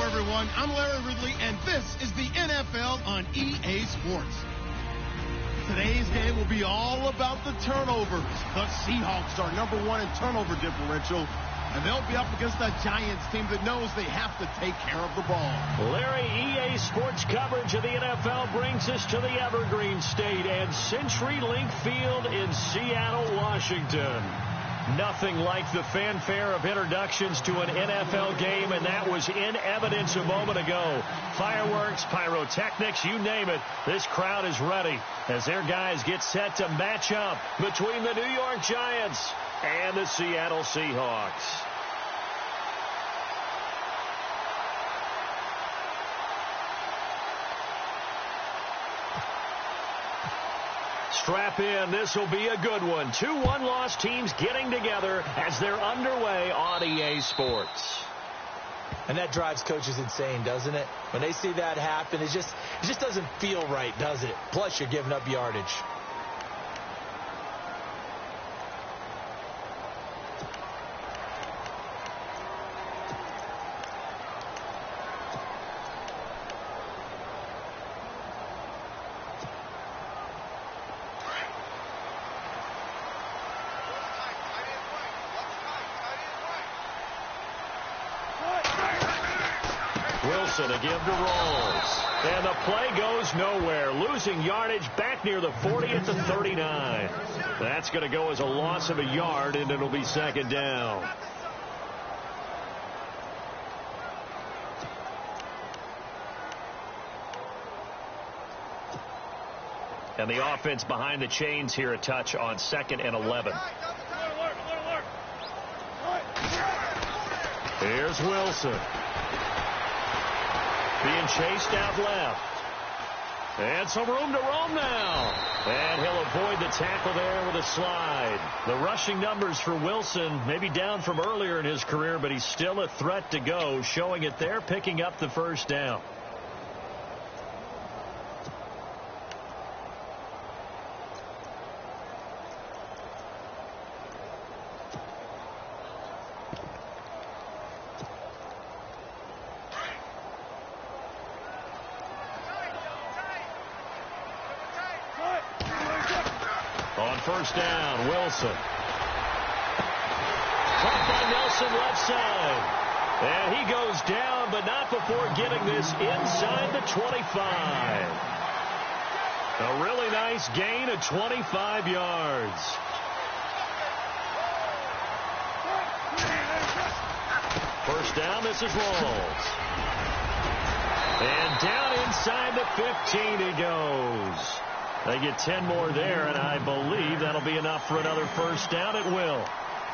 everyone. I'm Larry Ridley, and this is the NFL on EA Sports. Today's game will be all about the turnovers. The Seahawks are number one in turnover differential, and they'll be up against a Giants team that knows they have to take care of the ball. Larry, EA Sports coverage of the NFL brings us to the Evergreen State and CenturyLink Field in Seattle, Washington. Nothing like the fanfare of introductions to an NFL game, and that was in evidence a moment ago. Fireworks, pyrotechnics, you name it. This crowd is ready as their guys get set to match up between the New York Giants and the Seattle Seahawks. Strap in. This will be a good one. 2 one-loss teams getting together as they're underway on EA Sports. And that drives coaches insane, doesn't it? When they see that happen, it just doesn't feel right, does it? Plus, you're giving up yardage. Wilson to give to Rolls. And the play goes nowhere. Losing yardage back near the 40 at the 39. That's going to go as a loss of a yard, and it'll be second down. And the offense behind the chains here a touch on 2nd and 11. Here's Wilson. Being chased out left. And some room to roam now. And he'll avoid the tackle there with a slide. The rushing numbers for Wilson maybe down from earlier in his career, but he's still a threat to go, showing it there, picking up the first down. On first down, Wilson. Caught by Nelson left side. And he goes down, but not before getting this inside the 25. A really nice gain of 25 yards. First down, this is Rolls. And down inside the 15 he goes. They get 10 more there, and I believe that'll be enough for another first down. It will.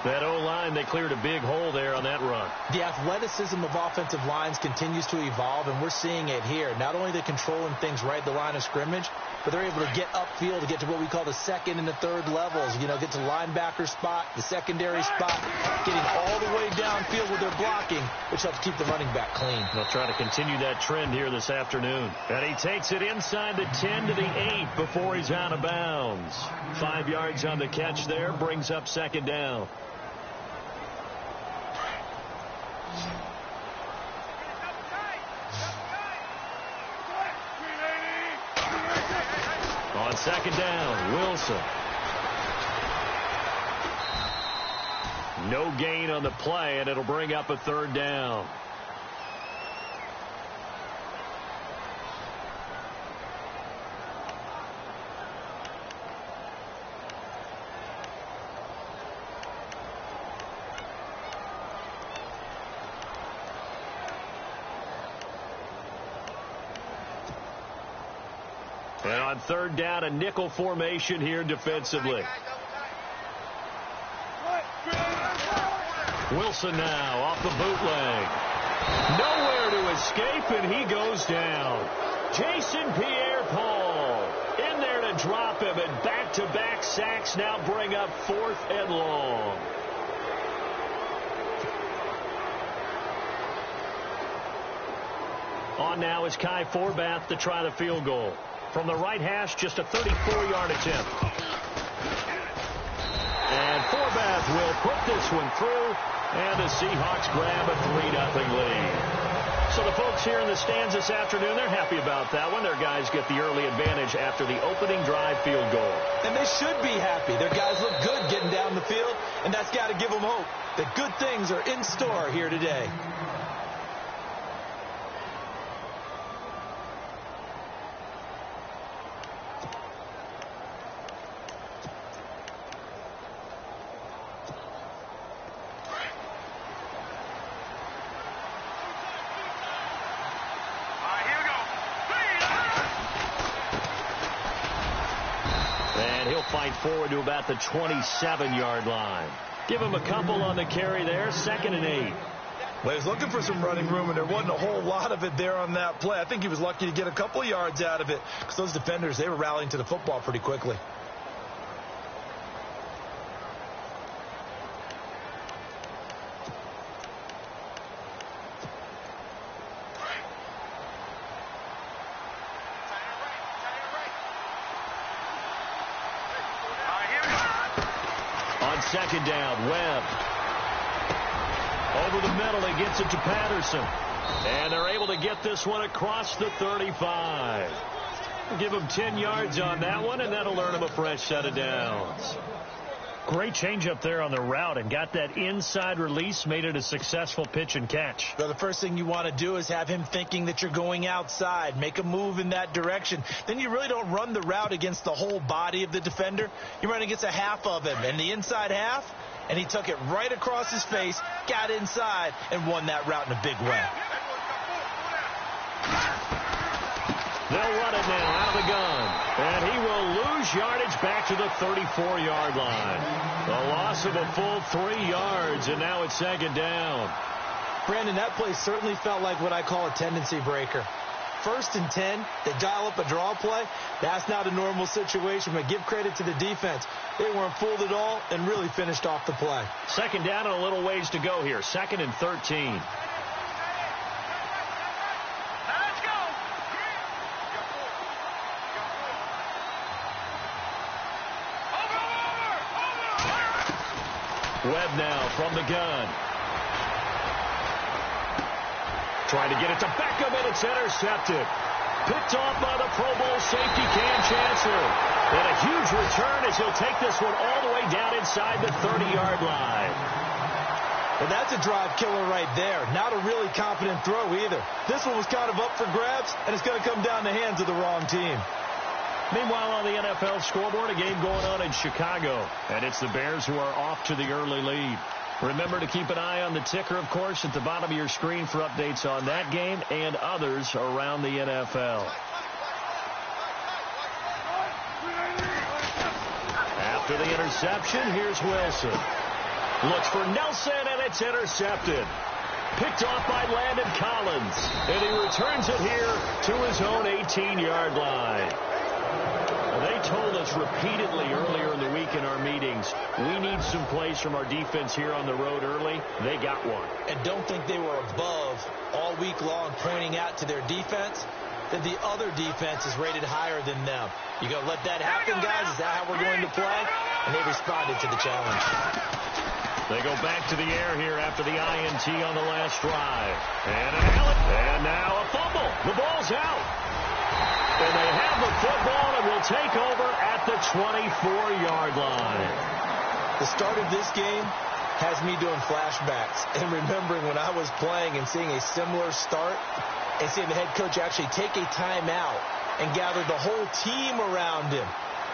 That O-line, they cleared a big hole there on that run. The athleticism of offensive lines continues to evolve, and we're seeing it here. Not only are they controlling things right at the line of scrimmage, but they're able to get upfield to get to what we call the second and the third levels. You know, get to linebacker spot, the secondary spot, getting all the way downfield with their blocking, which helps keep the running back clean. They'll try to continue that trend here this afternoon. And he takes it inside the 10 to the 8 before he's out of bounds. 5 yards on the catch there, brings up second down. On second down, Wilson. No gain on the play, and it'll bring up a third down. And on third down, a nickel formation here defensively. Wilson now off the bootleg. Nowhere to escape, and he goes down. Jason Pierre-Paul in there to drop him, and back-to-back sacks now bring up 4th and long. On now is Kai Forbath to try the field goal. From the right hash, just a 34-yard attempt. And Forbath will put this one through, and the Seahawks grab a 3-0 lead. So the the folks here in the stands this afternoon, they're happy about that one. Their guys get the early advantage after the opening drive field goal. And they should be happy. Their guys look good getting down the field, and that's got to give them hope that good things are in store here today. Fight forward to about the 27-yard line. Give him a couple on the carry there. 2nd and 8. Well, he was looking for some running room, and there wasn't a whole lot of it there on that play. I think he was lucky to get a couple of yards out of it because those defenders, they were rallying to the football pretty quickly. Second down, Webb. Over the middle, he gets it to Patterson. And they're able to get this one across the 35. Give him 10 yards on that one, and that'll earn him a fresh set of downs. Great change up there on the route and got that inside release, made it a successful pitch and catch. Well, the first thing you want to do is have him thinking that you're going outside, make a move in that direction. Then you really don't run the route against the whole body of the defender. You run against a half of him, and the inside half, and he took it right across his face, got inside, and won that route in a big way. They'll run it now out of the gun. And he will lose yardage back to the 34-yard line. A loss of a full 3 yards, and now it's 2nd down. Brandon, that play certainly felt like what I call a tendency breaker. 1st and 10, they dial up a draw play. That's not a normal situation, but give credit to the defense. They weren't fooled at all and really finished off the play. 2nd down and a little ways to go here. 2nd and 13. Webb now from the gun. Trying to get it to Beckham, and it's intercepted. Picked off by the Pro Bowl safety Cam Chancellor. And a huge return as he'll take this one all the way down inside the 30-yard line. Well, that's a drive killer right there. Not a really confident throw either. This one was kind of up for grabs, and it's going to come down the hands of the wrong team. Meanwhile, on the NFL scoreboard, a game going on in Chicago. And it's the Bears who are off to the early lead. Remember to keep an eye on the ticker, of course, at the bottom of your screen for updates on that game and others around the NFL. After the interception, here's Wilson. Looks for Nelson, and it's intercepted. Picked off by Landon Collins. And he returns it here to his own 18-yard line. They told us repeatedly earlier in the week in our meetings, we need some plays from our defense here on the road early. They got one. And don't think they were above all week long pointing out to their defense that the other defense is rated higher than them. You going to let that happen, guys? Is that how we're going to play? And they responded to the challenge. They go back to the air here after the INT on the last drive. And now a fumble. The ball's out. And they have the football and will take over at the 24-yard line. The start of this game has me doing flashbacks and remembering when I was playing and seeing a similar start and seeing the head coach actually take a timeout and gather the whole team around him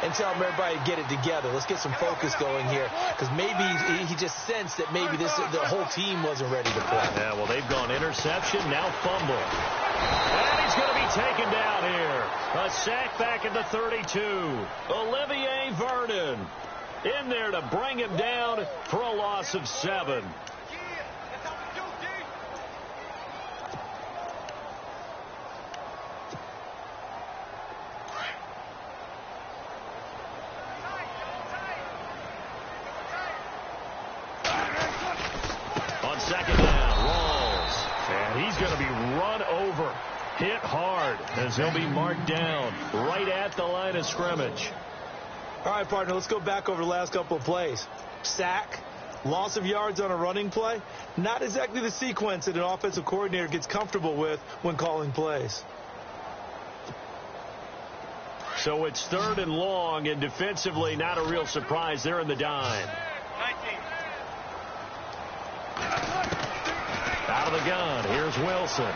and tell him everybody to get it together. Let's get some focus going here because maybe he just sensed that maybe the whole team wasn't ready to play. Yeah, well, they've gone interception, now fumble. And he's going to be taken down here. A sack back at the 32. Olivier Vernon in there to bring him down for a loss of 7. On 2nd down, Rawls. And he's going to be run over. Hit hard as he'll be marked down right at the line of scrimmage. All right, partner, let's go back over the last couple of plays. Sack, Loss of yards on a running play, not exactly the sequence that an offensive coordinator gets comfortable with when calling plays. So it's 3rd and long, and defensively not a real surprise. They're in the dime. Out of the gun, here's Wilson.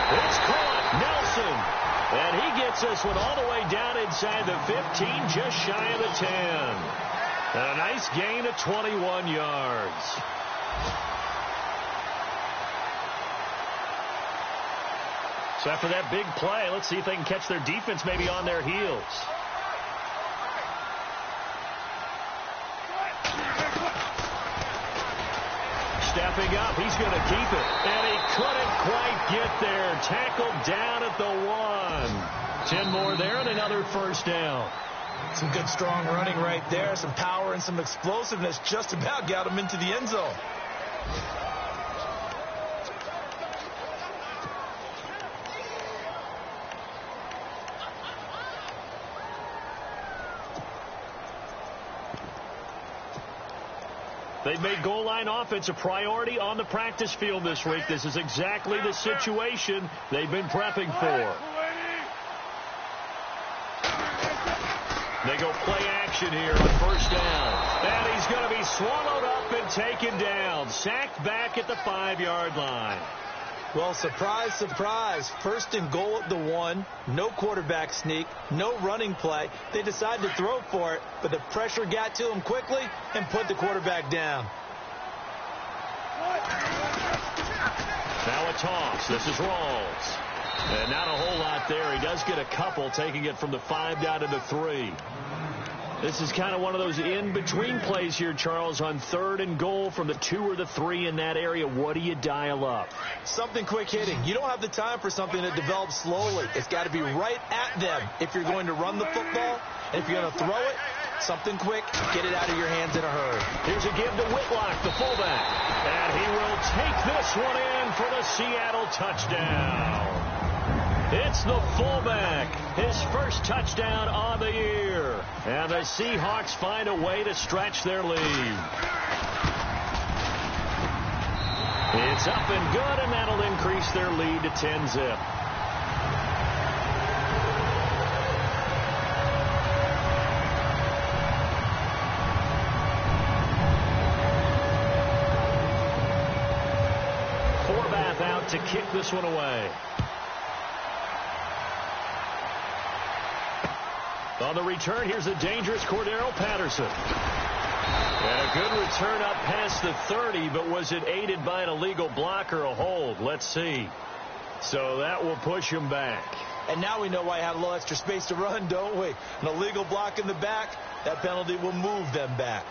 It's caught, Nelson. And he gets this one all the way down inside the 15, just shy of the 10. And a nice gain of 21 yards. So after that big play, let's see if they can catch their defense maybe on their heels. Stepping up, he's going to keep it. And he couldn't quite get there. Tackled down at the 1. 10 more there and another first down. Some good, strong running right there. Some power and some explosiveness just about got him into the end zone. They've made goal line offense a priority on the practice field this week. This is exactly the situation they've been prepping for. They go play action here on first down. And he's going to be swallowed up and taken down. Sacked back at the 5-yard line. Well, surprise, surprise. 1st and goal at the 1. No quarterback sneak. No running play. They decided to throw for it, but the pressure got to him quickly and put the quarterback down. Now a toss. This is Rawls. And not a whole lot there. He does get a couple, taking it from the 5 down to the 3. This is kind of one of those in-between plays here, Charles, on 3rd and goal from the 2 or the 3 in that area. What do you dial up? Something quick hitting. You don't have the time for something that develops slowly. It's got to be right at them if you're going to run the football. And if you're going to throw it, something quick, get it out of your hands in a hurry. Here's a give to Whitlock, the fullback. And he will take this one in for the Seattle touchdown. It's the fullback, his first touchdown on the year. And the Seahawks find a way to stretch their lead. It's up and good, and that'll increase their lead to 10-zip. Forbath out to kick this one away. On the return, here's the dangerous Cordero Patterson. And a good return up past the 30, but was it aided by an illegal block or a hold? Let's see. So that will push him back. And now we know why he had a little extra space to run, don't we? An illegal block in the back, that penalty will move them back.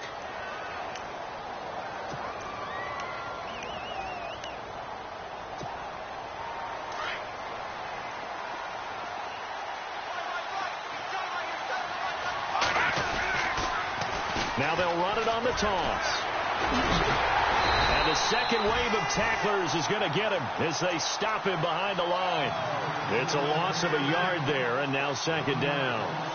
Now they'll run it on the toss. And the second wave of tacklers is going to get him as they stop him behind the line. It's a loss of a yard there, and now 2nd down.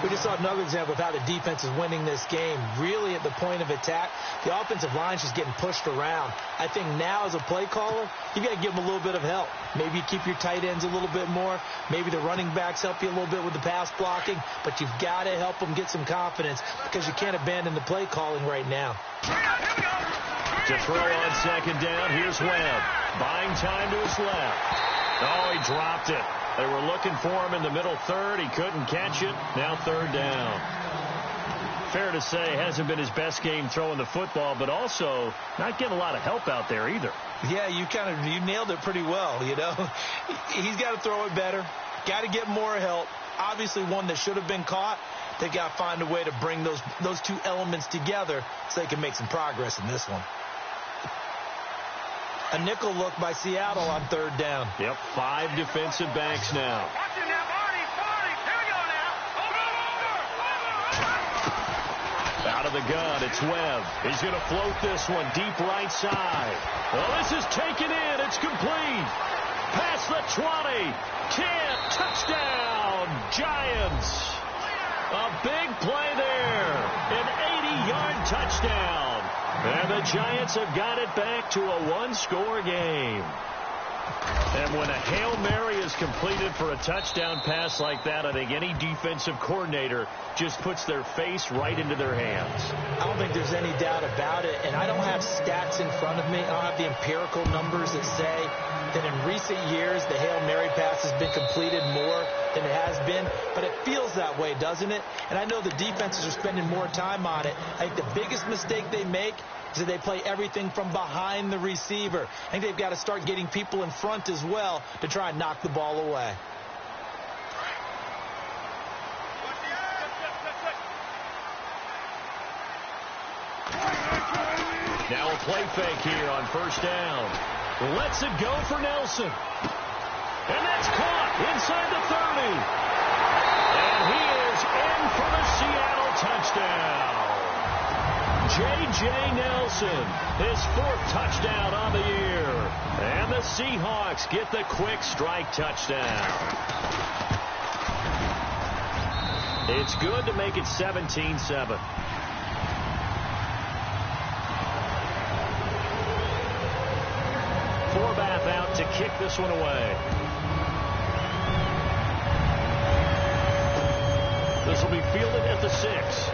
We just saw another example of how the defense is winning this game. Really at the point of attack, the offensive line's just getting pushed around. I think now as a play caller, you got to give them a little bit of help. Maybe you keep your tight ends a little bit more. Maybe the running backs help you a little bit with the pass blocking. But you've got to help them get some confidence because you can't abandon the play calling right now. To throw on 2nd down, here's Webb. Buying time to his left. Oh, he dropped it. They were looking for him in the middle 3rd. He couldn't catch it. Now 3rd down. Fair to say, hasn't been his best game throwing the football, but also not getting a lot of help out there either. Yeah, you nailed it pretty well, you know. He's got to throw it better. Got to get more help. Obviously one that should have been caught. They got to find a way to bring those two elements together so they can make some progress in this one. A nickel look by Seattle on 3rd down. Yep, 5 defensive backs now. Out of the gun, it's Webb. He's going to float this one deep right side. Well, this is taken in. It's complete. Past the 20. 10. Touchdown, Giants. A big play there. An 80-yard touchdown. And the Giants have got it back to a one-score game. And when a Hail Mary is completed for a touchdown pass like that, I think any defensive coordinator just puts their face right into their hands. I don't think there's any doubt about it, and I don't have stats in front of me. I don't have the empirical numbers that say that in recent years the Hail Mary pass has been completed more than it has been, but it feels that way, doesn't it? And I know the defenses are spending more time on it. I think the biggest mistake they make is that they play everything from behind the receiver. I think they've got to start getting people in front as well to try and knock the ball away. Now a play fake here on first down. Lets it go for Nelson. And that's caught inside the 30. And he is in for the Seattle touchdown. J.J. Nelson, his 4th touchdown on the year. And the Seahawks get the quick strike touchdown. It's good to make it 17-7. Forbath out to kick this one away. This will be fielded at the 6.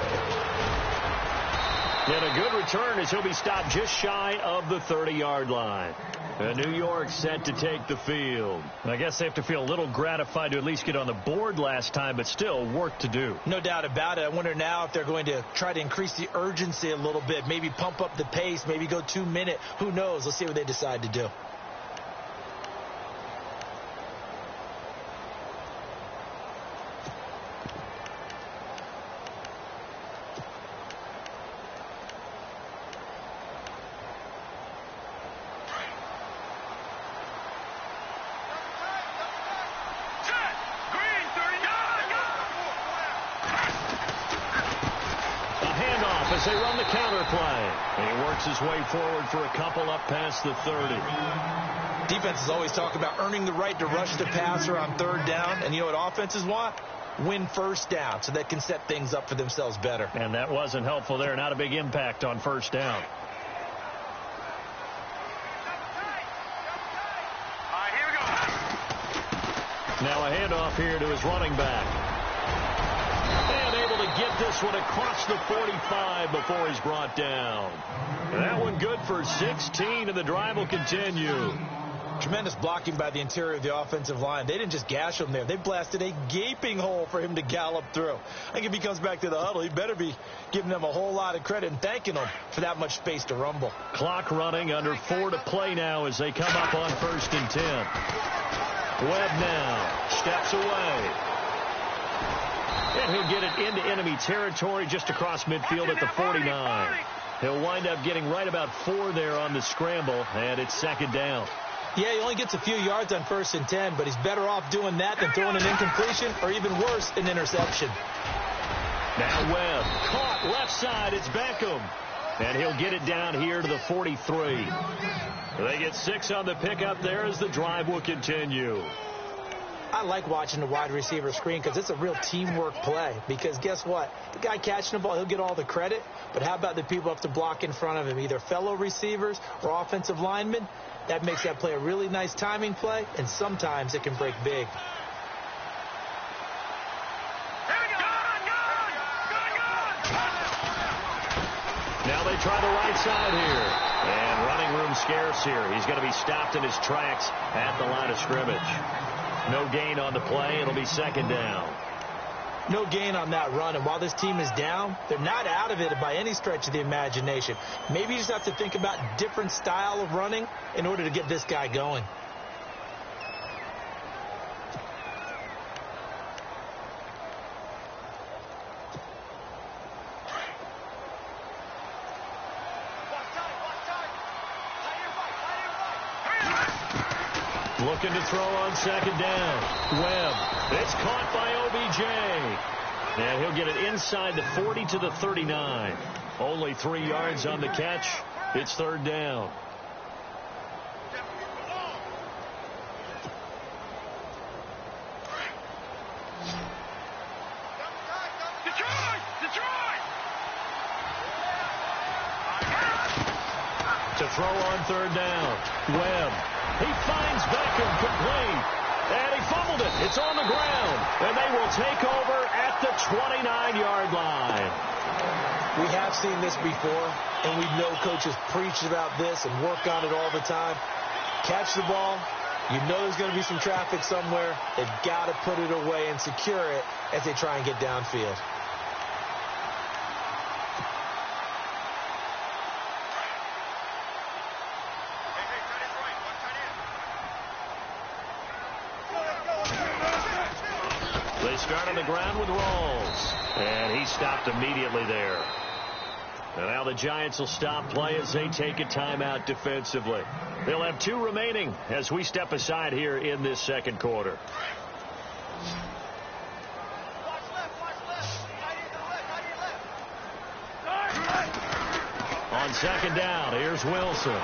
And a good return as he'll be stopped just shy of the 30-yard line. And New York set to take the field. I guess they have to feel a little gratified to at least get on the board last time, but still work to do. No doubt about it. I wonder now if they're going to try to increase the urgency a little bit, maybe pump up the pace, maybe go 2-minute. Who knows? Let's see what they decide to do. As they run the counter play. And he works his way forward for a couple up past the 30. Defenses always talk about earning the right to rush the passer on 3rd down. And you know what offenses want? Win first down so they can set things up for themselves better. And that wasn't helpful there. Not a big impact on first down. Now a handoff here to his running back. And able to get this one across the 45 before he's brought down. That one good for 16, and the drive will continue. Tremendous blocking by the interior of the offensive line. They didn't just gash him there. They blasted a gaping hole for him to gallop through. I think if he comes back to the huddle, he better be giving them a whole lot of credit and thanking them for that much space to rumble. Clock running, under 4 to play now as they come up on 1st and 10. Webb now steps away. And he'll get it into enemy territory just across midfield at the 49. He'll wind up getting right about 4 there on the scramble, and it's 2nd down. Yeah, he only gets a few yards on 1st and 10, but he's better off doing that than throwing an incompletion or even worse, an interception. Now Webb caught left side. It's Beckham. And he'll get it down here to the 43. They get 6 on the pickup there as the drive will continue. I like watching the wide receiver screen because it's a real teamwork play. Because guess what? The guy catching the ball, he'll get all the credit. But how about the people up to block in front of him, either fellow receivers or offensive linemen? That makes that play a really nice timing play, and sometimes it can break big. Now they try the right side here. And running room scarce here. He's going to be stopped in his tracks at the line of scrimmage. No gain on the play. It'll be 2nd down. No gain on that run. And while this team is down, they're not out of it by any stretch of the imagination. Maybe you just have to think about different style of running in order to get this guy going. Looking to throw on 2nd down. Webb. It's caught by OBJ. And he'll get it inside the 40 to the 39. Only 3 yards on the catch. It's 3rd down. throw on third down. Webb. He finds Beckham complete. And he fumbled it. It's on the ground. And they will take over at the 29-yard line. We have seen this before, and we know coaches preach about this and work on it all the time. Catch the ball. You know there's going to be some traffic somewhere. They've got to put it away and secure it as they try and get downfield. They start on the ground with Rawls. And he stopped immediately there. And now the Giants will stop play as they take a timeout defensively. They'll have 2 remaining as we step aside here in this second quarter. On second down, here's Wilson.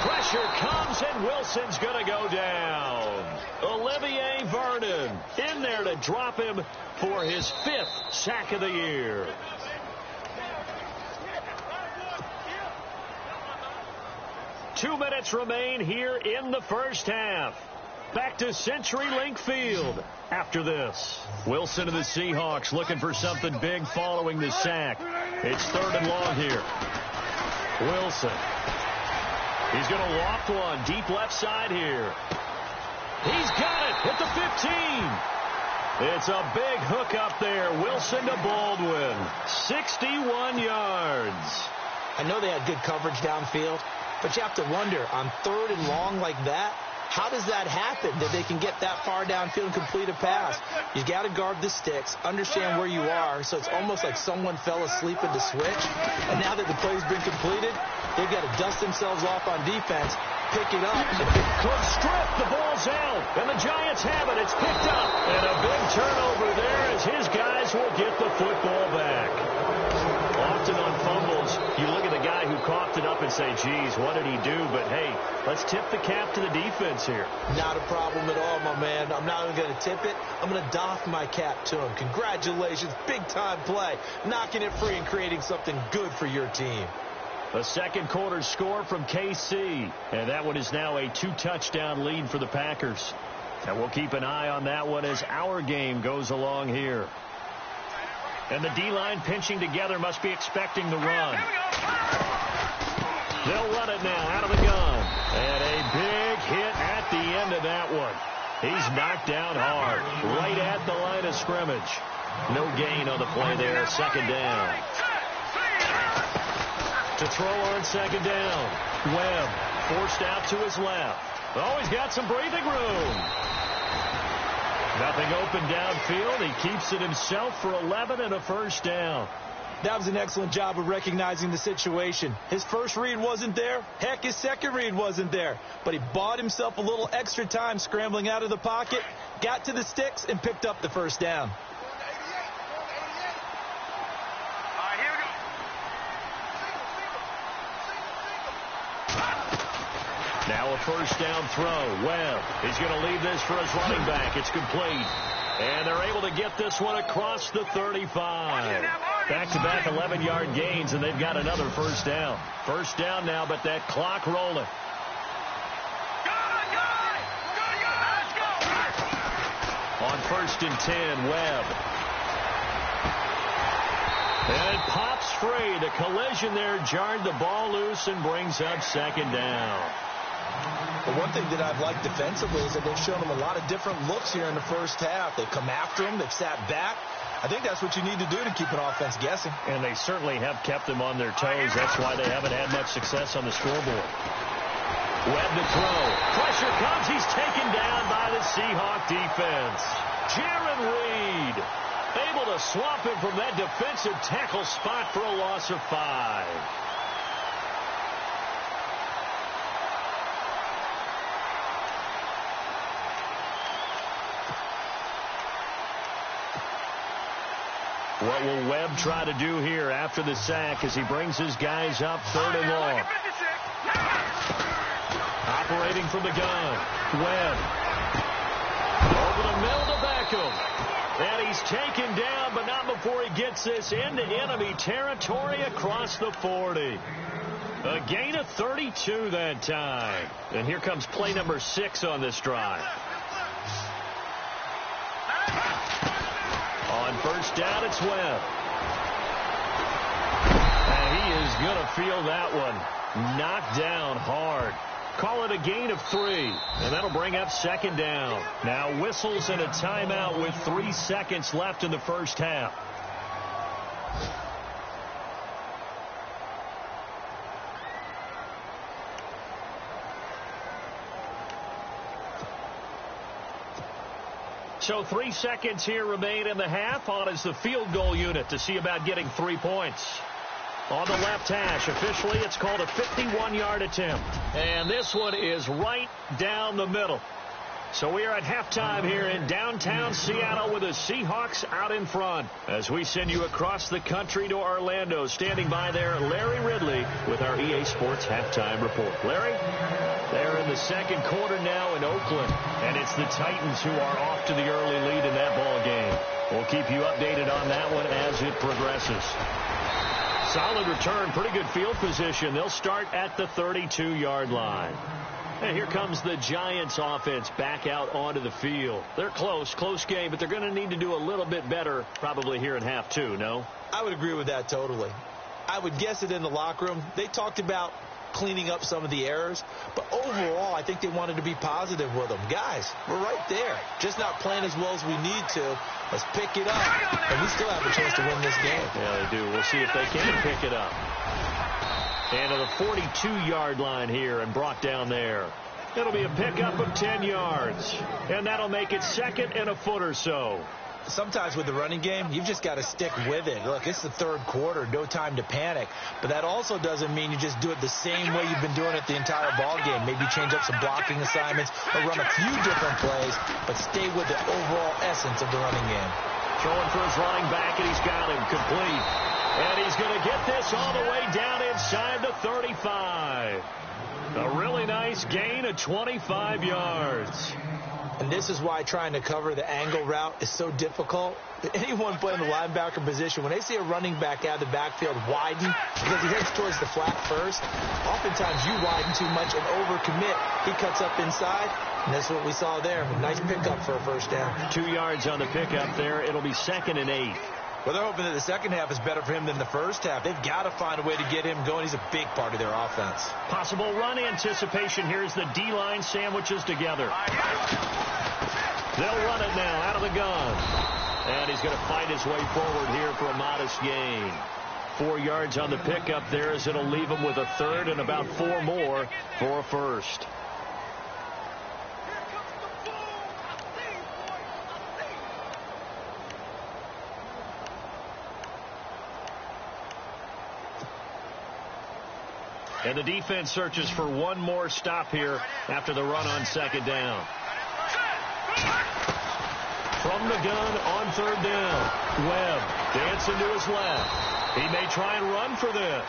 Pressure comes, and Wilson's going to go down. Olivier Vernon in there to drop him for his 5th sack of the year. Two minutes remain here in the first half. Back to CenturyLink Field after this. Wilson of the Seahawks looking for something big following the sack. It's 3rd and long here. Wilson. He's going to loft one deep left side here. He's got it at the 15. It's a big hook up there. Wilson to Baldwin. 61 yards. I know they had good coverage downfield, but you have to wonder, on 3rd and long like that, how does that happen, that they can get that far downfield and complete a pass? You got to guard the sticks, understand where you are, so it's almost like someone fell asleep at the switch, and now that the play's been completed, they've got to dust themselves off on defense, pick it up. Good strip, the ball's out, and the Giants have it. It's picked up, and a big turnover there as his guys will get the football back. Often on fumbles, you look at the guy who coughed it up and say, geez, what did he do? But, hey, let's tip the cap to the defense here. Not a problem at all, my man. I'm not even going to tip it. I'm going to doff my cap to him. Congratulations. Big-time play. Knocking it free and creating something good for your team. A second quarter score from KC. And that one is now a 2-touchdown lead for the Packers. And we'll keep an eye on that one as our game goes along here. And the D-line pinching together must be expecting the run. They'll run it now out of the gun. And a big hit at the end of that one. He's knocked down hard, right at the line of scrimmage. No gain on the play there, second down. To throw on second down. Webb forced out to his left. Oh, he's got some breathing room. Nothing open downfield. He keeps it himself for 11 and a first down. That was an excellent job of recognizing the situation. His first read wasn't there. Heck, his second read wasn't there. But he bought himself a little extra time scrambling out of the pocket, got to the sticks, and picked up the first down. Now a first down throw. Webb, he's going to leave this for his running back. It's complete. And they're able to get this one across the 35. Back-to-back 11-yard gains, and they've got another first down. First down now, but that clock rolling. On 1st and 10, Webb. And it pops free. The collision there jarred the ball loose and brings up second down. The one thing that I've liked defensively is that they've shown them a lot of different looks here in the first half. They've come after them. They've sat back. I think that's what you need to do to keep an offense guessing. And they certainly have kept them on their toes. That's why they haven't had much success on the scoreboard. Webb to throw. Pressure comes. He's taken down by the Seahawk defense. Jaron Reed able to swamp him from that defensive tackle spot for a loss of 5. What will Webb try to do here after the sack as he brings his guys up 3rd and long? Operating from the gun. Webb. Over the middle to Beckham. And he's taken down, but not before he gets this into enemy territory across the 40. A gain of 32 that time. And here comes play number 6 on this drive. On first down, it's Webb. And he is going to feel that one. Knocked down hard. Call it a gain of 3. And that'll bring up second down. Now whistles and a timeout with 3 seconds left in the first half. So 3 seconds here remain in the half. On is the field goal unit to see about getting 3 points. On the left hash, officially it's called a 51-yard attempt. And this one is right down the middle. So we are at halftime here in downtown Seattle with the Seahawks out in front. As we send you across the country to Orlando, standing by there, Larry Ridley with our EA Sports halftime report. Larry? They're in the second quarter now in Oakland, and it's the Titans who are off to the early lead in that ball game. We'll keep you updated on that one as it progresses. Solid return, pretty good field position. They'll start at the 32-yard line. And here comes the Giants offense back out onto the field. They're close game, but they're going to need to do a little bit better probably here in half 2, no? I would agree with that totally. I would guess it in the locker room. They talked about cleaning up some of the errors, but overall I think they wanted to be positive with them. Guys, we're right there. Just not playing as well as we need to. Let's pick it up, and we still have a chance to win this game. Yeah, they do. We'll see if they can pick it up. And to the 42-yard line here and brought down there. It'll be a pickup of 10 yards. And that'll make it second and a foot or so. Sometimes with the running game, you've just got to stick with it. Look, it's the third quarter, no time to panic. But that also doesn't mean you just do it the same way you've been doing it the entire ball game. Maybe change up some blocking assignments or run a few different plays, but stay with the overall essence of the running game. Throwing for his running back, and he's got him complete. And he's going to get this all the way down inside the 35. A really nice gain of 25 yards. And this is why trying to cover the angle route is so difficult. Anyone playing the linebacker position, when they see a running back out of the backfield widen because he heads towards the flat first, oftentimes you widen too much and overcommit. He cuts up inside, and that's what we saw there. A nice pickup for a first down. 2 yards on the pickup there. It'll be 2nd and 8. Well, they're hoping that the second half is better for him than the first half. They've got to find a way to get him going. He's a big part of their offense. Possible run anticipation. Here's the D-line sandwiches together. They'll run it now out of the gun. And he's going to fight his way forward here for a modest gain. 4 yards on the pickup there as it'll leave him with a third and about 4 more for a first. And the defense searches for one more stop here after the run on second down. From the gun on third down. Webb dancing to his left. He may try and run for this.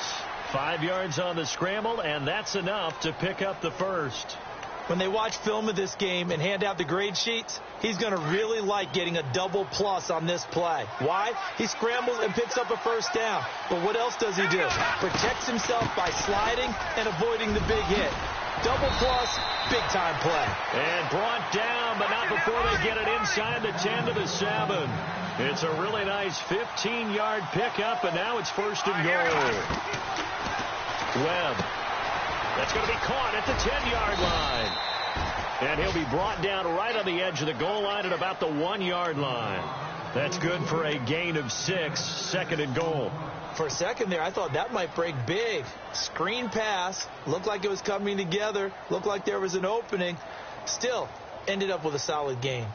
5 yards on the scramble, and that's enough to pick up the first. When they watch film of this game and hand out the grade sheets, he's going to really like getting a double plus on this play. Why? He scrambles and picks up a first down. But what else does he do? Protects himself by sliding and avoiding the big hit. Double plus, big-time play. And brought down, but not before they get it inside the 10 to the 7. It's a really nice 15-yard pickup, and now it's 1st and goal. Webb. That's going to be caught at the 10-yard line. And he'll be brought down right on the edge of the goal line at about the 1-yard line. That's good for a gain of 6, 2nd and goal. For a second there, I thought that might break big. Screen pass. Looked like it was coming together. Looked like there was an opening. Still, ended up with a solid gain.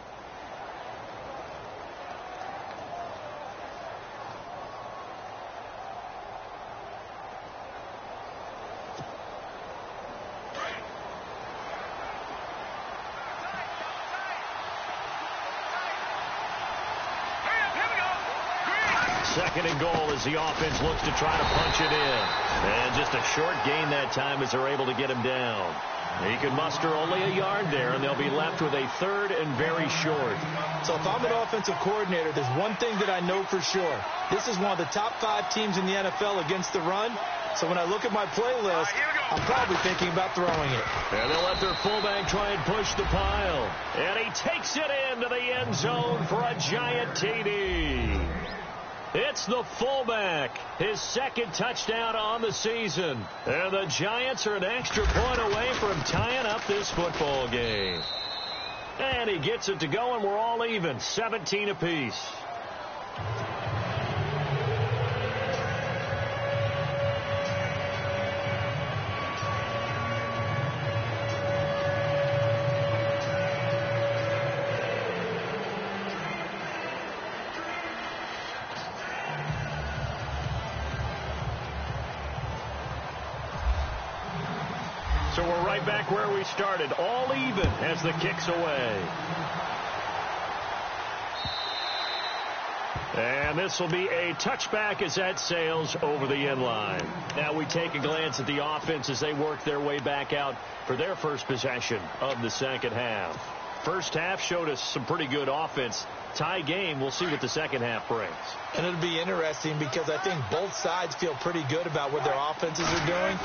Second and goal as the offense looks to try to punch it in. And just a short gain that time as they're able to get him down. He can muster only a yard there, and they'll be left with a third and very short. So if I'm an offensive coordinator, there's one thing that I know for sure. This is one of the top 5 teams in the NFL against the run, So when I look at my playlist, I'm probably thinking about throwing it. And they'll let their fullback try and push the pile. And he takes it into the end zone for a giant TD. It's the fullback, his second touchdown on the season. And the Giants are an extra point away from tying up this football game. And he gets it to go, and we're all even, 17 apiece. So we're right back where we started, all even as the kick's away. And this will be a touchback as that sails over the end line. Now we take a glance at the offense as they work their way back out for their first possession of the second half. First half showed us some pretty good offense. Tie game, we'll see what the second half brings. And it'll be interesting because I think both sides feel pretty good about what their offenses are doing.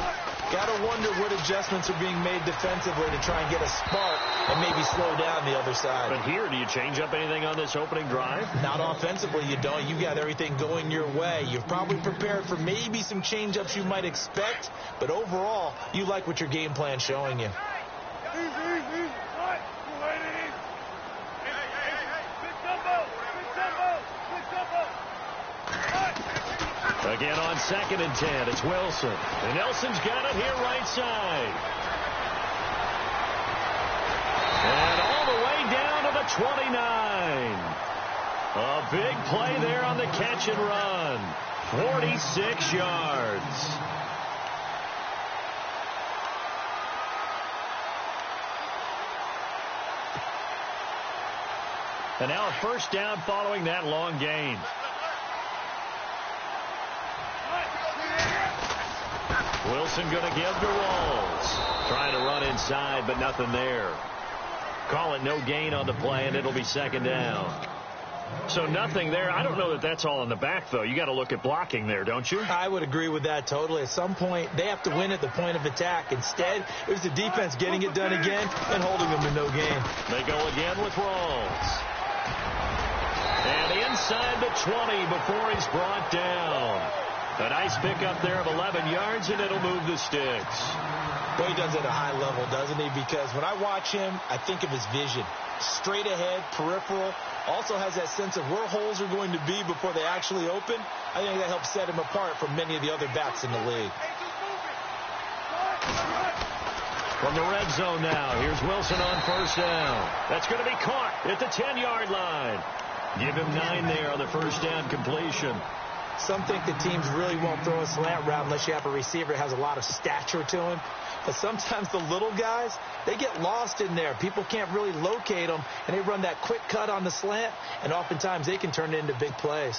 Got to wonder what adjustments are being made defensively to try and get a spark and maybe slow down the other side. But here, do you change up anything on this opening drive? Not offensively, you don't. You got everything going your way. You've probably prepared for maybe some change-ups you might expect, but overall, you like what your game plan's showing you. Again on 2nd and 10, it's Wilson. And Nelson's got it here right side. And all the way down to the 29. A big play there on the catch and run. 46 yards. And now a first down following that long gain. Wilson going to give to Rawls. Trying to run inside, but nothing there. Call it no gain on the play, and it'll be second down. So nothing there. I don't know that that's all in the back, though. You got to look at blocking there, don't you? I would agree with that totally. At some point, they have to win at the point of attack. Instead, it was the defense getting it done again and holding them to no gain. They go again with Rawls. And inside the 20 before he's brought down. A nice pickup there of 11 yards, and it'll move the sticks. Well, he does it at a high level, doesn't he? Because when I watch him, I think of his vision. Straight ahead, peripheral. Also has that sense of where holes are going to be before they actually open. I think that helps set him apart from many of the other backs in the league. From the red zone now, here's Wilson on first down. That's going to be caught at the 10-yard line. Give him 9 there on the first down completion. Some think the teams really won't throw a slant route unless you have a receiver that has a lot of stature to him. But sometimes the little guys, they get lost in there. People can't really locate them, and they run that quick cut on the slant, and oftentimes they can turn it into big plays.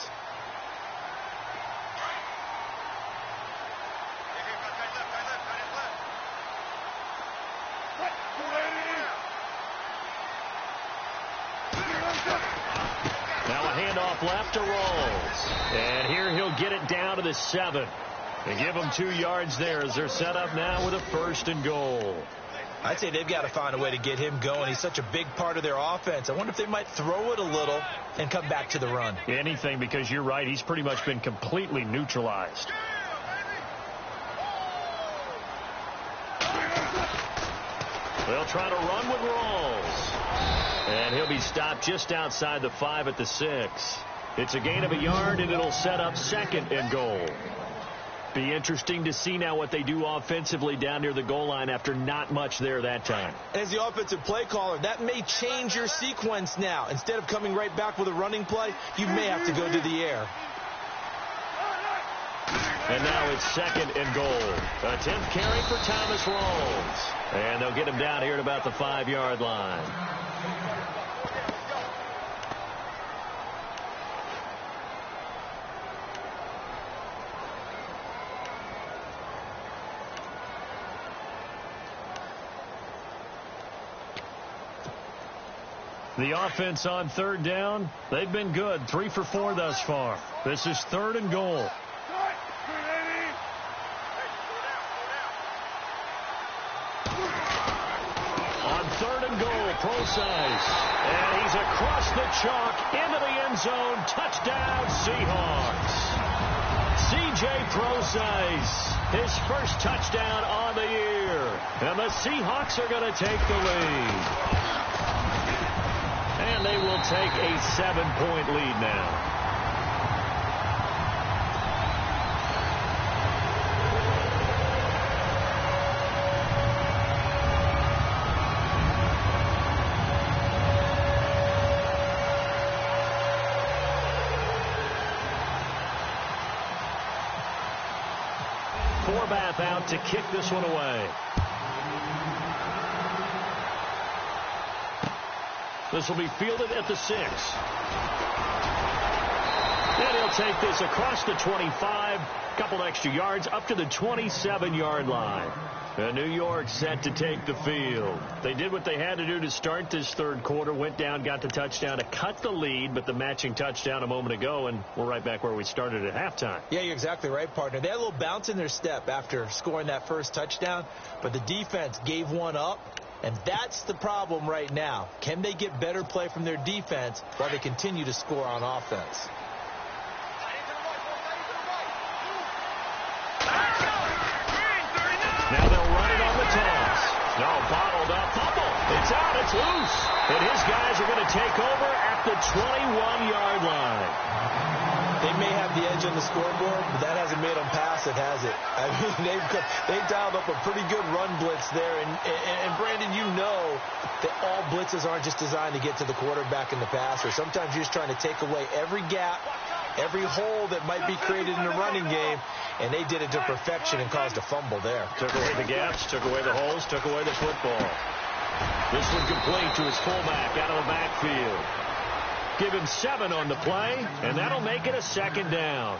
Left to Rawls. And here he'll get it down to the 7. And give them 2 yards there as they're set up now with a 1st and goal. I'd say they've got to find a way to get him going. He's such a big part of their offense. I wonder if they might throw it a little and come back to the run. Anything, because you're right. He's pretty much been completely neutralized. They'll try to run with Rawls. And he'll be stopped just outside the 5 at the 6. It's a gain of a yard, and it'll set up 2nd and goal. Be interesting to see now what they do offensively down near the goal line after not much there that time. As the offensive play caller, that may change your sequence now. Instead of coming right back with a running play, you may have to go to the air. And now it's 2nd and goal. A 10th carry for Thomas Rawls. And they'll get him down here at about the 5-yard line. The offense on 3rd down, they've been good. 3 for 4 thus far. This is 3rd and goal. third and goal. Procise. And he's across the chalk into the end zone. Touchdown, Seahawks. C.J. Procise, his first touchdown on the year. And the Seahawks are going to take the lead. And they will take a 7-point lead now. Forbath out to kick this one away. This will be fielded at the 6. And he'll take this across the 25. Couple extra yards up to the 27-yard line. And New York set to take the field. They did what they had to do to start this third quarter. Went down, got the touchdown to cut the lead, but the matching touchdown a moment ago, and we're right back where we started at halftime. Yeah, you're exactly right, partner. They had a little bounce in their step after scoring that first touchdown, but the defense gave one up, and that's the problem right now. Can they get better play from their defense while they continue to score on offense? Now they'll run it on the toss. No, bottled up. Fumble. It's out. It's loose. And his guys are going to take over at the 21-yard line. They may have the edge on the scoreboard, but that hasn't made them pass it, has it? I mean, they've dialed up a pretty good run blitz there. And Brandon, you know that all blitzes aren't just designed to get to the quarterback and the passer. Sometimes you're just trying to take away every gap, every hole that might be created in the running game, and they did it to perfection and caused a fumble there. Took away the gaps, took away the holes, took away the football. This one complete to his fullback out of the backfield. Give him 7 on the play, and that'll make it a second down.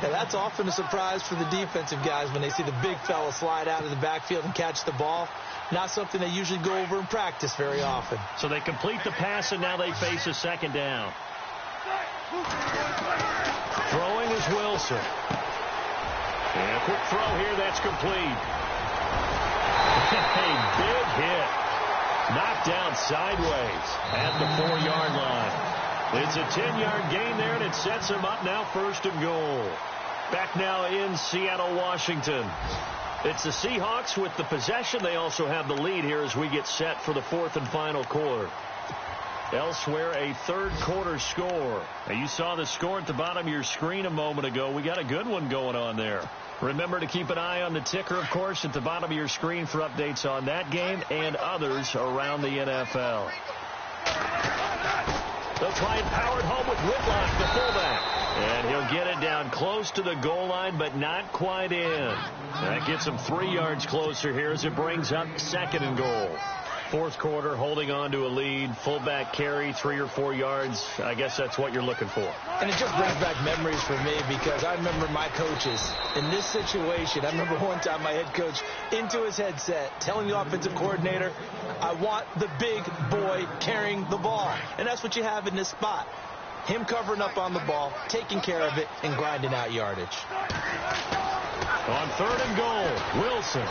Yeah, that's often a surprise for the defensive guys when they see the big fella slide out of the backfield and catch the ball. Not something they usually go over in practice very often. So they complete the pass, and now they face a second down. Throwing is Wilson. And a quick throw here, that's complete. A big hit. Knocked down sideways at the 4-yard line. It's a 10-yard gain there, and it sets him up now first and goal. Back now in Seattle, Washington. It's the Seahawks with the possession. They also have the lead here as we get set for the fourth and final quarter. Elsewhere, a third quarter score. Now, you saw the score at the bottom of your screen a moment ago. We got a good one going on there. Remember to keep an eye on the ticker, of course, at the bottom of your screen for updates on that game and others around the NFL. They'll try and power it home with Whitlock, the fullback. And he'll get it down close to the goal line, but not quite in. That gets him 3 yards closer here as it brings up second and goal. Fourth quarter, holding on to a lead. Fullback carry, 3 or 4 yards. I guess that's what you're looking for. And it just brings back memories for me because I remember my coaches in this situation. I remember one time my head coach into his headset telling the offensive coordinator, I want the big boy carrying the ball. And that's what you have in this spot. Him covering up on the ball, taking care of it, and grinding out yardage. On third and goal, Wilson.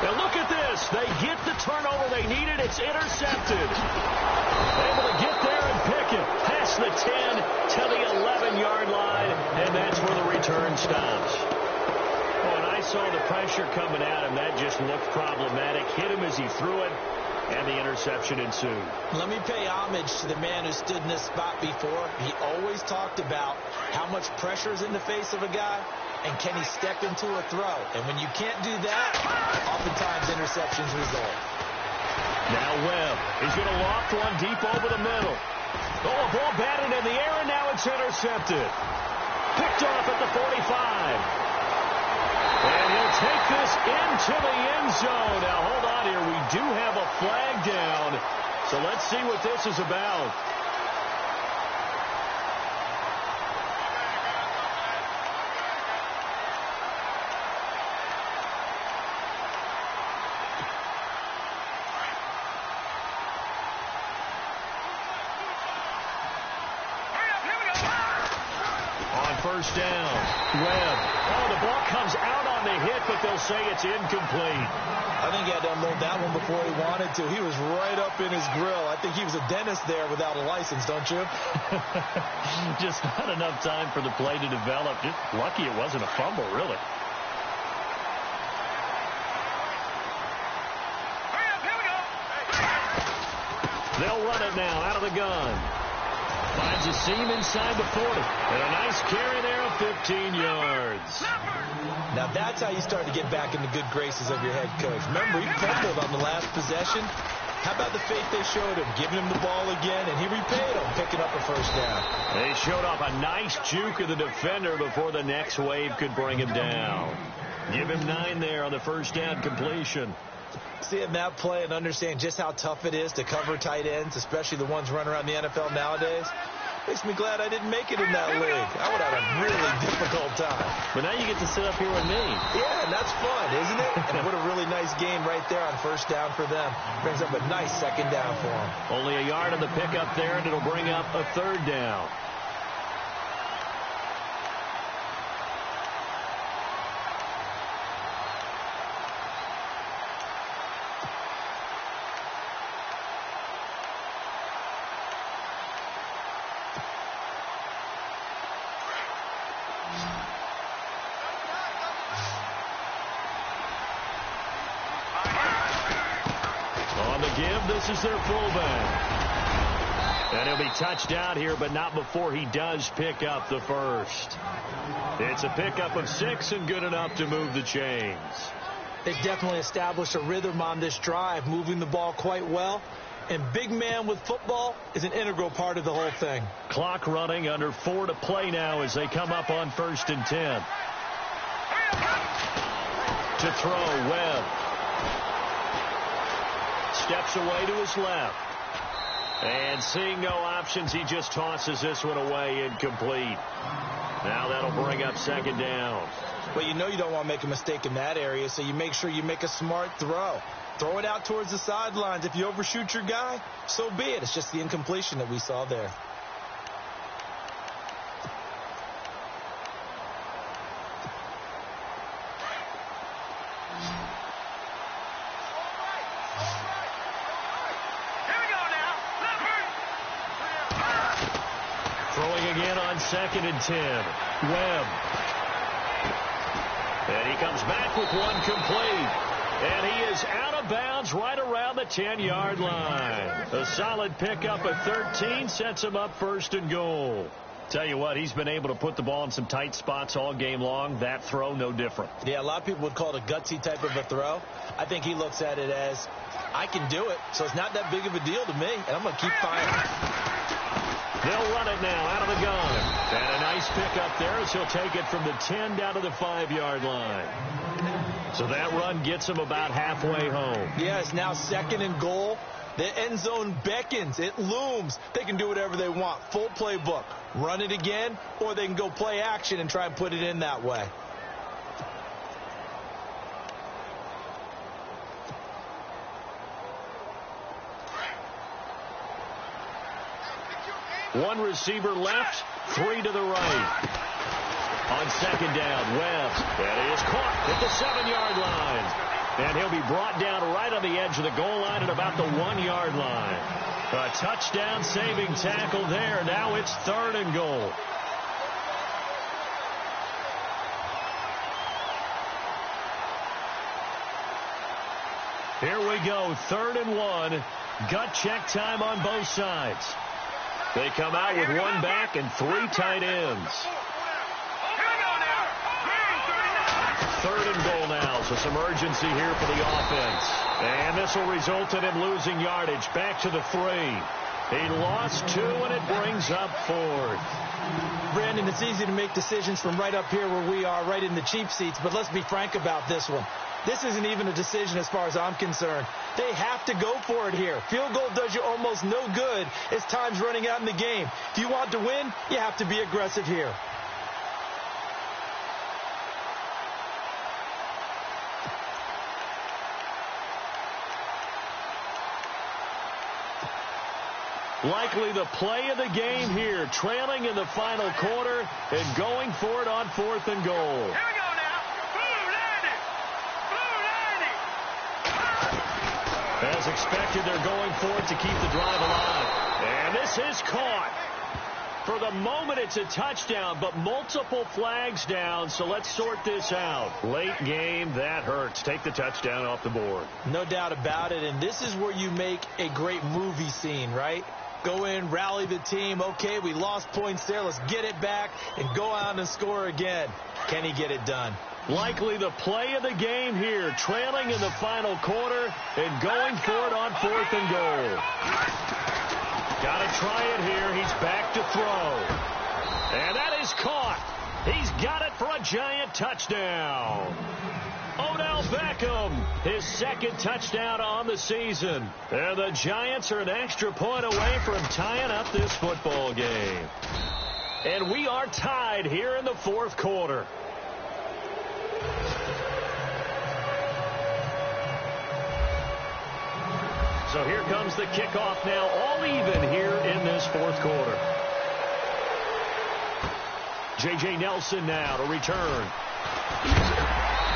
Now look at this. They get the turnover they needed. It's intercepted. Able to get there and pick it. Past the 10 to the 11-yard line, and that's where the return stops. When I saw the pressure coming at him, that just looked problematic. Hit him as he threw it, and the interception ensued. Let me pay homage to the man who stood in this spot before. He always talked about how much pressure is in the face of a guy, and can he step into a throw? And when you can't do that, oftentimes interceptions result. Now Webb is going to loft one deep over the middle. Oh, a ball batted in the air, and now it's intercepted. Picked off at the 45. And he'll take this into the end zone. Now, hold on here. We do have a flag down. So let's see what this is about. On first down, Webb. Oh, the ball comes out on the hit, but they'll say it's incomplete. I think he had to unload that one before he wanted to. He was right up in his grill. I think he was a dentist there without a license, don't you? Just not enough time for the play to develop. Just lucky it wasn't a fumble, really. They'll run it now out of the gun. Finds a seam inside the 40. And a nice carry there of 15 yards. Now that's how you start to get back in the good graces of your head coach. Remember, he fumbled on the last possession. How about the faith they showed him, giving him the ball again, and he repaid him, picking up a first down. They showed off a nice juke of the defender before the next wave could bring him down. Give him 9 there on the first down completion. Seeing that play and understand just how tough it is to cover tight ends, especially the ones running around the NFL nowadays, makes me glad I didn't make it in that league. I would have a really difficult time. But now you get to sit up here with me. Yeah, and that's fun, isn't it? And what a really nice game right there on first down for them. Brings up a nice second down for them. Only a yard on the pickup there, and it'll bring up a third down. This is their fullback. And he'll be touched out here, but not before he does pick up the first. It's a pickup of 6 and good enough to move the chains. They've definitely established a rhythm on this drive, moving the ball quite well. And big man with football is an integral part of the whole thing. Clock running, under 4 to play now as they come up on 1st and 10. To throw, Webb. Steps away to his left. And seeing no options, he just tosses this one away, incomplete. Now that'll bring up 2nd down. Well, you know you don't want to make a mistake in that area, so you make sure you make a smart throw. Throw it out towards the sidelines. If you overshoot your guy, so be it. It's just the incompletion that we saw there. Throwing again on 2nd and 10. Webb. And he comes back with one complete. And he is out of bounds right around the 10-yard line. A solid pickup of 13 sets him up 1st and goal. Tell you what, he's been able to put the ball in some tight spots all game long. That throw, no different. Yeah, a lot of people would call it a gutsy type of a throw. I think he looks at it as, I can do it, so it's not that big of a deal to me, and I'm going to keep firing. They'll run it now out of the gun. And a nice pickup there as he'll take it from the 10 down to the 5-yard line. So that run gets him about halfway home. Yeah, it's now 2nd and goal. The end zone beckons. It looms. They can do whatever they want. Full playbook. Run it again, or they can go play action and try and put it in that way. One receiver left, 3 to the right. On 2nd down, Webb. And he is caught at the 7-yard line. And he'll be brought down right on the edge of the goal line at about the 1-yard line. A touchdown saving tackle there. Now it's 3rd and goal. Here we go, 3rd and 1. Gut check time on both sides. They come out with one back and 3 tight ends. 3rd and goal now, so some urgency here for the offense. And this will result in him losing yardage. Back to the 3. He lost 2, and it brings up 4th. Brandon, it's easy to make decisions from right up here where we are, right in the cheap seats, but let's be frank about this one. This isn't even a decision as far as I'm concerned. They have to go for it here. Field goal does you almost no good as time's running out in the game. If you want to win, you have to be aggressive here. Likely the play of the game here, trailing in the final quarter and going for it on 4th and goal. Here we go now. As expected, they're going for it to keep the drive alive. And this is caught. For the moment, it's a touchdown, but multiple flags down, so let's sort this out. Late game, that hurts. Take the touchdown off the board. No doubt about it, and this is where you make a great movie scene, right? Go in, rally the team. Okay, we lost points there. Let's get it back and go out and score again. Can he get it done? Likely the play of the game here, trailing in the final quarter and going for it on 4th and goal. Got to try it here. He's back to throw. And that is caught. He's got it for a giant touchdown. Odell Beckham, his second touchdown on the season. And the Giants are an extra point away from tying up this football game. And we are tied here in the 4th quarter. So here comes the kickoff now, all even here in this 4th quarter. J.J. Nelson now to return.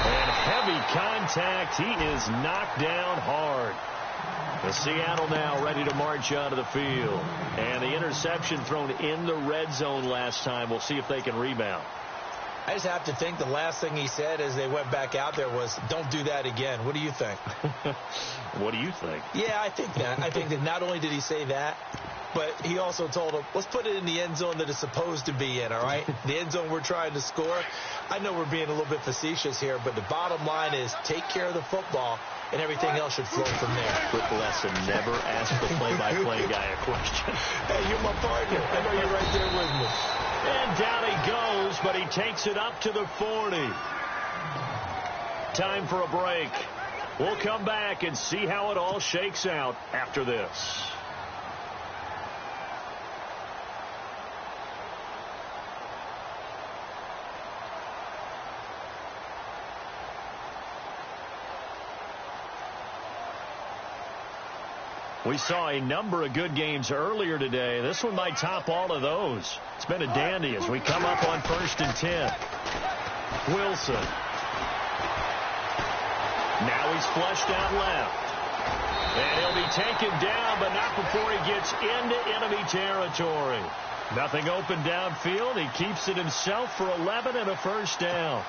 And heavy contact. He is knocked down hard. The Seattle now ready to march out of the field. And the interception thrown in the red zone last time. We'll see if they can rebound. I just have to think the last thing he said as they went back out there was, don't do that again. What do you think? What do you think? Yeah, I think that. I think that not only did he say that, but he also told him, let's put it in the end zone that it's supposed to be in, all right? The end zone we're trying to score. I know we're being a little bit facetious here, but the bottom line is take care of the football, and everything else should flow from there. Quick lesson, never ask the play-by-play guy a question. Hey, you're my partner. I know you're right there with me. And down he goes, but he takes it up to the 40. Time for a break. We'll come back and see how it all shakes out after this. We saw a number of good games earlier today. This one might top all of those. It's been a dandy as we come up on 1st and 10. Wilson. Now he's flushed out left. And he'll be taken down, but not before he gets into enemy territory. Nothing open downfield. He keeps it himself for 11 and a first down.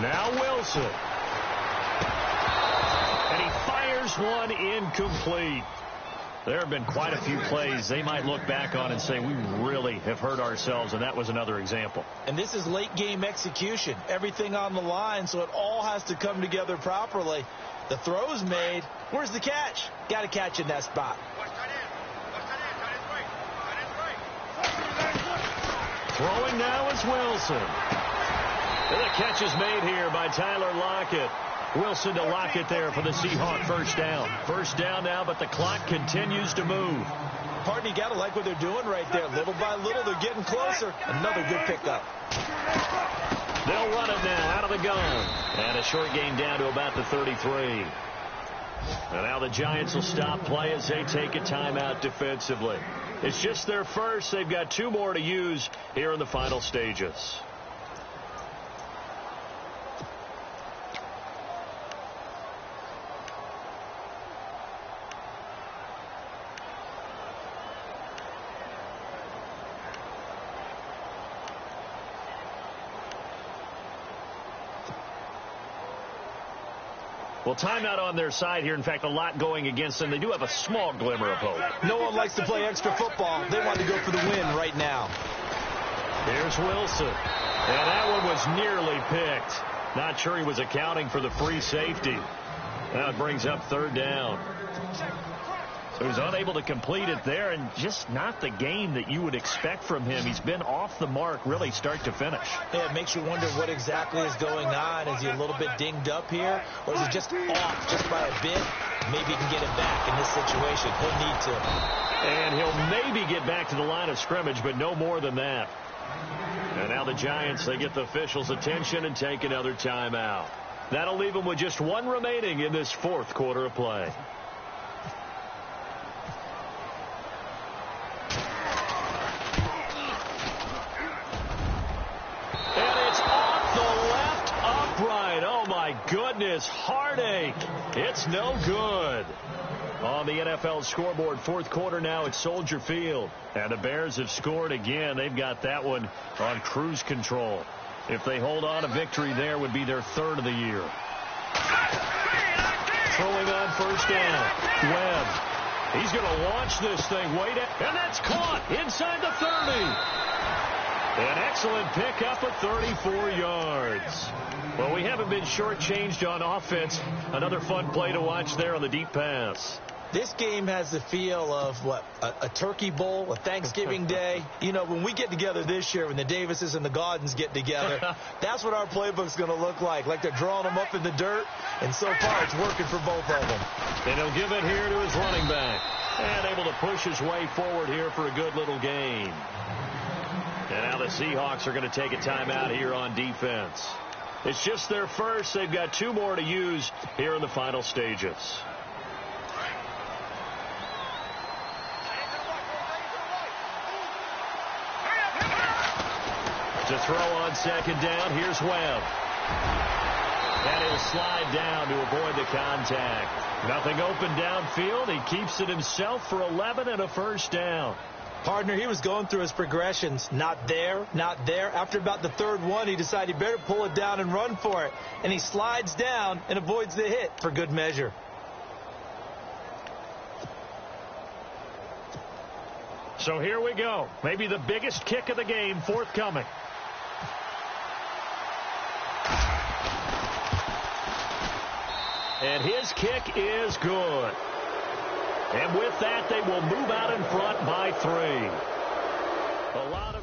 Now Wilson. And he fires one incomplete. There have been quite a few plays they might look back on and say, we really have hurt ourselves, and that was another example. And this is late game execution. Everything on the line, so it all has to come together properly. The throw's made. Where's the catch? Got to catch in that spot. Throwing now is Wilson. And the catch is made here by Tyler Lockett. Wilson to Lockett there for the Seahawks first down. First down now, but the clock continues to move. Pardon, you got to like what they're doing right there. Little by little, they're getting closer. Another good pickup. They'll run it now out of the gun. And a short gain down to about the 33. And now the Giants will stop play as they take a timeout defensively. It's just their first. They've got 2 more to use here in the final stages. Well, timeout on their side here. In fact, a lot going against them. They do have a small glimmer of hope. No one likes to play extra football. They want to go for the win right now. Here's Wilson. And that one was nearly picked. Not sure he was accounting for the free safety. Now it brings up 3rd down. who's unable to complete it there, and just not the game that you would expect from him. He's been off the mark really start to finish. Yeah, it makes you wonder what exactly is going on. Is he a little bit dinged up here, or is he just off just by a bit? Maybe he can get it back in this situation. He'll need to. And he'll maybe get back to the line of scrimmage, but no more than that. And now the Giants, they get the officials' attention and take another timeout. That'll leave them with just one remaining in this fourth quarter of play. And it's off the left upright. Oh, my goodness. Heartache. It's no good. On the NFL scoreboard, fourth quarter now at Soldier Field. And the Bears have scored again. They've got that one on cruise control. If they hold on, a victory there would be their third of the year. Throwing on first down. Webb. He's going to launch this thing way down. And that's caught inside the 30. An excellent pickup of 34 yards. Well, we haven't been shortchanged on offense. Another fun play to watch there on the deep pass. This game has the feel of, what, a turkey bowl, a Thanksgiving day. You know, when we get together this year, when the Davises and the Gaudens get together, that's what our playbook's going to look like they're drawing them up in the dirt, and so far it's working for both of them. And he'll give it here to his running back. And able to push his way forward here for a good little gain. And now the Seahawks are going to take a timeout here on defense. It's just their first. They've got two more to use here in the final stages. To throw on second down, here's Webb. And he'll slide down to avoid the contact. Nothing open downfield. He keeps it himself for 11 and a first down. Partner, he was going through his progressions. Not there, not there. After about the third one, he decided he better pull it down and run for it. And he slides down and avoids the hit for good measure. So here we go. Maybe the biggest kick of the game forthcoming. And his kick is good. And with that, they will move out in front by 3. A lot of